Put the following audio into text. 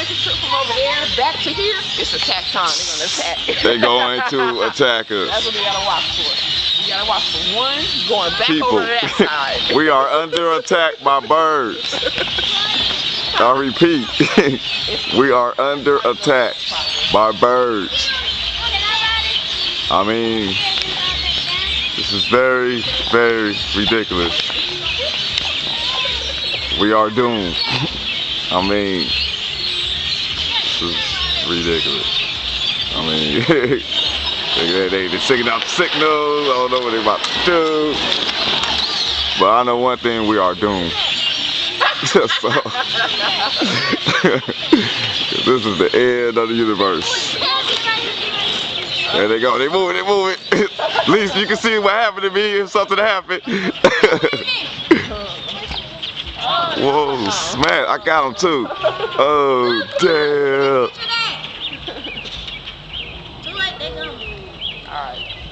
make a trip from over there back to here, it's attack time. They're gonna attack. They're going to attack us. That's what we gotta watch for. We gotta watch for one going back People, over to that side. we are under attack by birds. I repeat, we are under attack by birds. I mean, this is very, very ridiculous. We are doomed. I mean, this is ridiculous. I mean, they're singing out the signals. I don't know what they're about to do. But I know one thing, we are doomed. So, this is the end of the universe. There they go, they moving. At least you can see what happened to me if something happened. Whoa, smash, I got him too. Oh, damn. Alright.